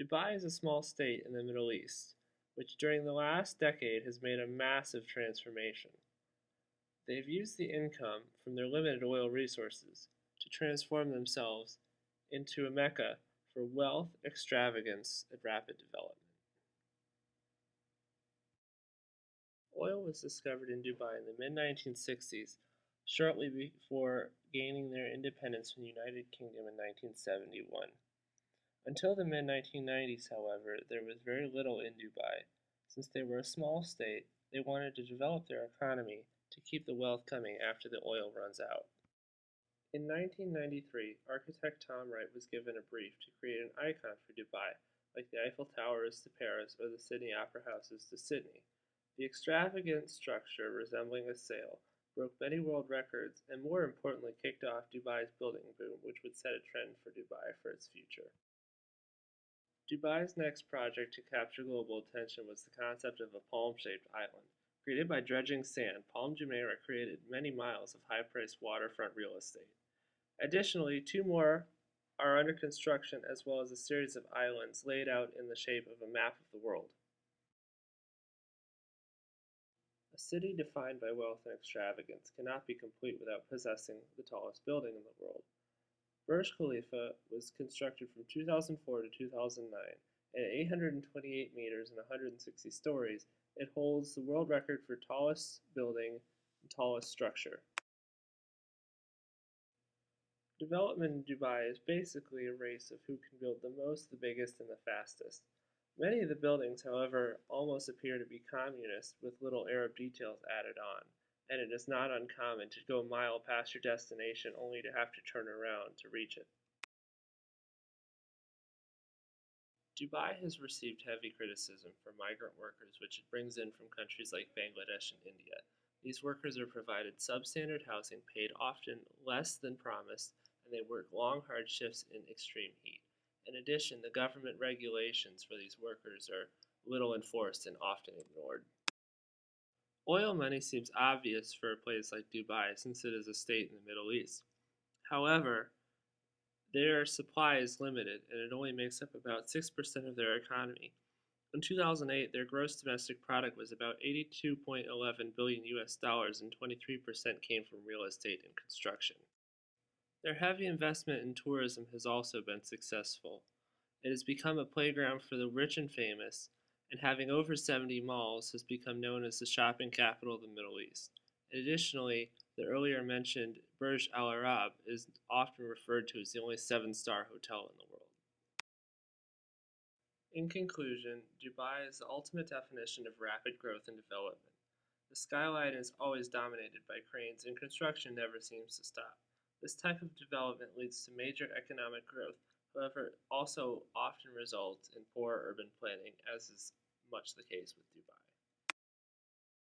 Dubai is a small state in the Middle East, which during the last decade has made a massive transformation. They've used the income from their limited oil resources to transform themselves into a mecca for wealth, extravagance, and rapid development. Oil was discovered in Dubai in the mid 1960s, shortly before gaining their independence from the United Kingdom in 1971. Until the mid 1990s, however, there was very little in Dubai. Since they were a small state, they wanted to develop their economy to keep the wealth coming after the oil runs out. In 1993, architect Tom Wright was given a brief to create an icon for Dubai, like the Eiffel Towers to Paris or the Sydney Opera Houses to Sydney. The extravagant structure, resembling a sail, broke many world records and, more importantly, kicked off Dubai's building boom, which would set a trend for Dubai for its future. Dubai's next project to capture global attention was the concept of a palm-shaped island. Created by dredging sand, Palm Jumeirah created many miles of high-priced waterfront real estate. Additionally, two more are under construction, as well as a series of islands laid out in the shape of a map of the world. A city defined by wealth and extravagance cannot be complete without possessing the tallest building in the world. Burj Khalifa was constructed from 2004 to 2009. At 828 meters and 160 stories, it holds the world record for tallest building and tallest structure. Development in Dubai is basically a race of who can build the most, the biggest, and the fastest. Many of the buildings, however, almost appear to be communist with little Arab details added on, and it is not uncommon to go a mile past your destination only to have to turn around to reach it. Dubai has received heavy criticism for migrant workers, which it brings in from countries like Bangladesh and India. These workers are provided substandard housing, paid often less than promised, and they work long, hard shifts in extreme heat. In addition, the government regulations for these workers are little enforced and often ignored. Oil money seems obvious for a place like Dubai since it is a state in the Middle East. However, their supply is limited and it only makes up about 6% of their economy. In 2008, their gross domestic product was about 82.11 billion US dollars and 23% came from real estate and construction. Their heavy investment in tourism has also been successful. It has become a playground for the rich and famous, and having over 70 malls has become known as the shopping capital of the Middle East. Additionally, the earlier mentioned Burj Al Arab is often referred to as the only 7-star hotel in the world. In conclusion, Dubai is the ultimate definition of rapid growth and development. The skyline is always dominated by cranes, and construction never seems to stop. This type of development leads to major economic growth, however, it also often results in poor urban planning, as is much the case with Dubai.